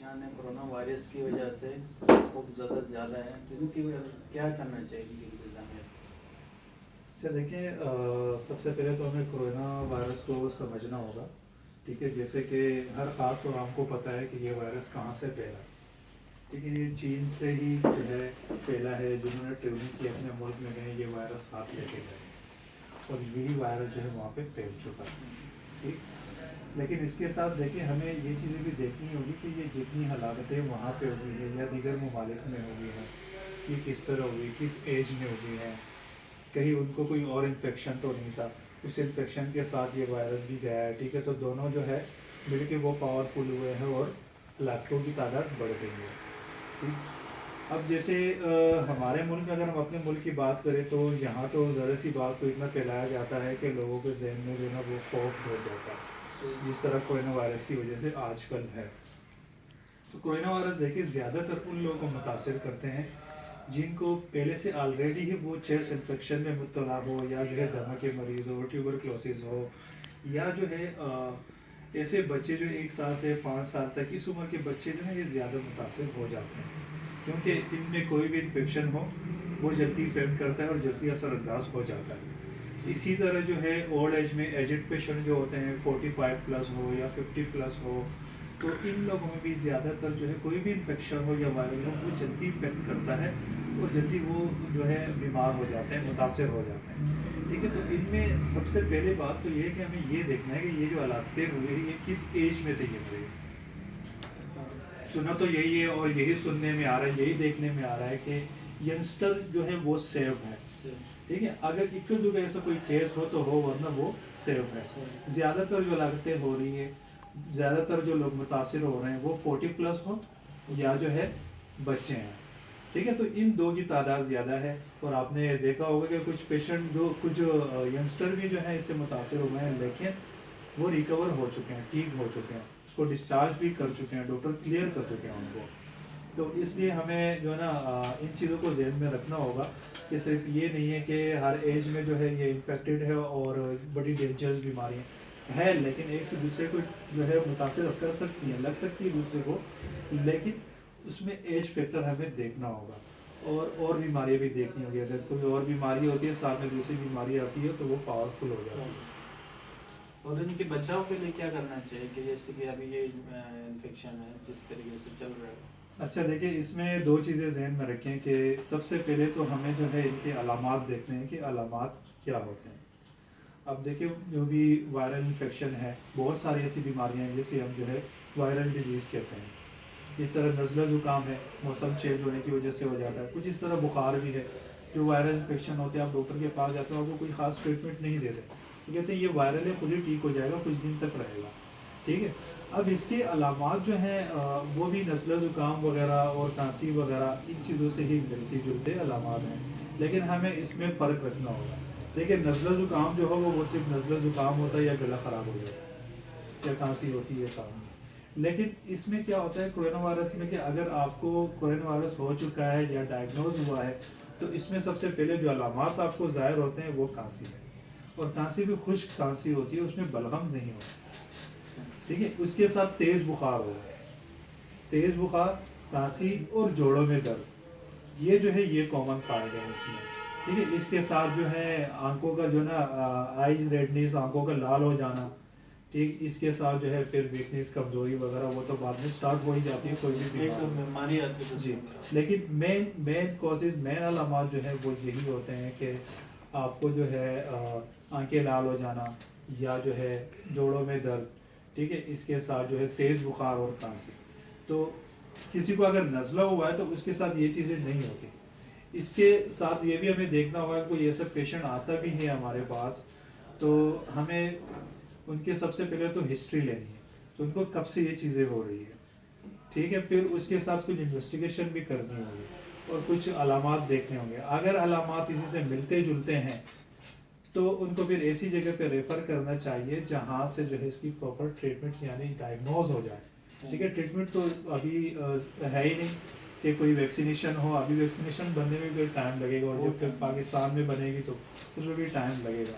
پریشان ہے corona virus کی وجہ سے خوب زیادہ ہے، تو ان کی کیا کرنا چاہیے انتظامیہ؟ اچھا دیکھیں، سب سے پہلے تو ہمیں کرونا وائرس کو سمجھنا ہوگا، ٹھیک ہے. جیسے کہ ہر خاص کو ہم کو پتہ ہے کہ یہ وائرس کہاں سے پھیلا، ٹھیک ہے. یہ چین سے ہی جو ہے پھیلا ہے، جنہوں نے ٹریولنگ کی اپنے ملک میں گئے یہ وائرس ساتھ لے کے گئے اور یہی وائرس جو ہے وہاں پہ پھیل چکا ہے، ٹھیک. لیکن اس کے ساتھ دیکھیں ہمیں یہ چیزیں بھی دیکھنی ہوگی کہ یہ جتنی ہلاکتیں وہاں پہ ہوئی ہیں یا دیگر ممالک میں ہوئی ہیں یہ کس طرح ہوئی، کس ایج میں ہوئی ہیں، کہیں ان کو کوئی اور انفیکشن تو نہیں تھا، اس انفیکشن کے ساتھ یہ وائرس بھی گیا ہے، ٹھیک ہے. تو دونوں جو ہے مل کے وہ پاورفل ہوئے ہیں اور ہلاکتوں کی تعداد بڑھ گئی ہے، ٹھیک. اب جیسے ہمارے ملک میں اگر ہم اپنے ملک کی بات کریں تو یہاں تو ذرا سی بات کو اتنا پھیلایا جاتا ہے کہ لوگوں کے ذہن میں جو ہے نا وہ خوف ہو جاتا ہے، جس طرح کورونا وائرس کی وجہ سے آج کل ہے. تو کورونا وائرس دیکھیں زیادہ تر ان لوگوں کو متاثر کرتے ہیں جن کو پہلے سے آلریڈی ہی وہ چیسٹ انفیکشن میں مبتلا ہو، یا جو ہے دمہ کے مریض ہو، ٹیوبرکلوسس ہو، یا جو ہے ایسے بچے جو 1 سال سے 5 سال تک اس عمر کے بچے جو ہیں یہ زیادہ متاثر ہو جاتے ہیں، کیونکہ ان میں کوئی بھی انفیکشن ہو وہ جلدی افیکٹ کرتا ہے اور جلدی اثر انداز ہو جاتا ہے. اسی طرح جو ہے اولڈ ایج میں ایجڈ پیشنٹ جو ہوتے ہیں 45 پلس ہو یا 50 پلس ہو، تو ان لوگوں میں بھی زیادہ تر جو ہے کوئی بھی انفیکشن ہو یا وائرل ہو وہ جلدی افیکٹ کرتا ہے اور جلدی وہ جو ہے بیمار ہو جاتے ہیں، متاثر ہو جاتے ہیں، ٹھیک ہے. تو ان میں سب سے پہلے بات تو یہ ہے کہ ہمیں یہ دیکھنا ہے کہ یہ جو علامتیں ہوئی ہیں یہ کس ایج میں تھے. یہ مریض سنا تو یہی ہے اور یہی سننے میں آ رہا ہے، یہی دیکھنے میں آ رہا ہے کہ ینگسٹر جو ہے وہ سیو ہے، ٹھیک ہے. اگر اکا دکا ایسا کوئی کیس ہو تو ہو، ورنہ وہ سیو ہے. زیادہ تر جو لاگتیں ہو رہی ہیں، زیادہ تر جو لوگ متاثر ہو رہے ہیں وہ 40 پلس ہو یا جو ہے بچے ہیں، ٹھیک ہے. تو ان دو کی تعداد زیادہ ہے. اور آپ نے دیکھا ہوگا کہ کچھ پیشنٹ جو کچھ ینگسٹر بھی جو ہے اس سے متاثر ہوئے ہیں لیکن وہ ریکور ہو چکے ہیں، ٹھیک ہو چکے ہیں، اس کو ڈسچارج بھی کر چکے ہیں، ڈاکٹر کلیئر کر چکے ہیں ان کو. تو اس لیے ہمیں جو ہے نا ان چیزوں کو ذہن میں رکھنا ہوگا کہ صرف یہ نہیں ہے کہ ہر ایج میں جو ہے یہ انفیکٹڈ ہے اور بڑی ڈینجرس بیماریاں ہے، لیکن ایک سے دوسرے کو جو ہے متاثر کر سکتی ہیں، لگ سکتی ہے دوسرے کو، لیکن اس میں ایج فیکٹر ہمیں دیکھنا ہوگا اور بیماریاں بھی دیکھنی ہوگی. اگر کوئی اور بیماری ہوتی ہے ساتھ میں دوسری بیماری آتی ہے تو وہ پاورفل ہو جاتی ہے. اور ان کے بچاؤ کے لیے کیا کرنا چاہیے کہ جیسے کہ ابھی یہ انفیکشن ہے جس طریقے سے چل رہا ہے؟ اچھا دیکھیں اس میں 2 چیزیں ذہن میں رکھیں کہ سب سے پہلے تو ہمیں جو ہے ان کے علامات دیکھنے ہیں کہ علامات کیا ہوتے ہیں. اب دیکھیں جو بھی وائرل انفیکشن ہے بہت ساری ایسی بیماریاں ہیں جسے ہم جو ہے وائرل ڈیزیز کہتے ہیں. اس طرح نزلہ زکام ہے، موسم چینج ہونے کی وجہ سے ہو جاتا ہے. کچھ اس طرح بخار بھی ہے جو وائرل انفیکشن ہوتے ہیں. آپ ڈاکٹر کے پاس جاتے ہو آپ کو کوئی خاص ٹریٹمنٹ نہیں دیتے، وہ کہتے ہیں یہ وائرل ہے، خود ہی ٹھیک ہو جائے گا، کچھ دن تک رہے گا، ٹھیک ہے. اب اس کے علامات جو ہیں وہ بھی نزلہ زکام وغیرہ اور کھانسی وغیرہ ان چیزوں سے ہی ملتے جلتے علامات ہیں، لیکن ہمیں اس میں فرق رکھنا ہوگا. دیکھیں نزلہ زکام جو ہو وہ صرف نزلہ زکام ہوتا ہے یا گلا خراب ہو جاتا ہے یا کھانسی ہوتی ہے سامنے. لیکن اس میں کیا ہوتا ہے کورونا وائرس میں کہ اگر آپ کو کورونا وائرس ہو چکا ہے یا ڈائگنوز ہوا ہے تو اس میں سب سے پہلے جو علامات آپ کو ظاہر ہوتے ہیں وہ کھانسی ہے، اور کھانسی بھی خشک کھانسی ہوتی ہے، اس میں بلغم نہیں ہوتا، ٹھیک ہے. اس کے ساتھ تیز بخار ہوگا، تیز بخار، کھانسی اور جوڑوں میں درد، یہ جو ہے یہ کامن پائے گئے اس میں، ٹھیک ہے. اس کے ساتھ جو ہے آنکھوں کا جو نا آئیز ریڈنیس، آنکھوں کا لال ہو جانا، ٹھیک. اس کے ساتھ جو ہے پھر ویکنیس، کمزوری وغیرہ وہ تو بعد میں سٹارٹ ہو ہی جاتی ہے کوئی بھی بیماری آتی ہے جی. لیکن مین کازز، مین علامات جو ہے وہ یہی ہوتے ہیں کہ آپ کو جو ہے آنکھیں لال ہو جانا یا جو ہے جوڑوں میں درد، ٹھیک ہے. اس کے ساتھ جو ہے تیز بخار اور کھانسی. تو کسی کو اگر نزلہ ہوا ہے تو اس کے ساتھ یہ چیزیں نہیں ہوتی. اس کے ساتھ یہ بھی ہمیں دیکھنا ہوگا کہ کوئی ایسا پیشنٹ آتا بھی ہے ہمارے پاس تو ہمیں ان کے سب سے پہلے تو ہسٹری لینی ہے، تو ان کو کب سے یہ چیزیں ہو رہی ہے، ٹھیک ہے. پھر اس کے ساتھ کچھ انویسٹیگیشن بھی کرنی ہوگی اور کچھ علامات دیکھنے ہوں گے. اگر علامات اسی سے ملتے جلتے ہیں تو ان کو پھر ایسی جگہ پہ ریفر کرنا چاہیے جہاں سے جو ہے اس کی پراپر ٹریٹمنٹ یعنی ڈائگنوز ہو جائے، ٹھیک ہے. ٹریٹمنٹ تو ابھی ہے ہی نہیں کہ کوئی ویکسینیشن ہو، ابھی ویکسینیشن بننے میں بھی ٹائم لگے گا اور جب تک پاکستان میں بنے گی تو اس میں بھی ٹائم لگے گا.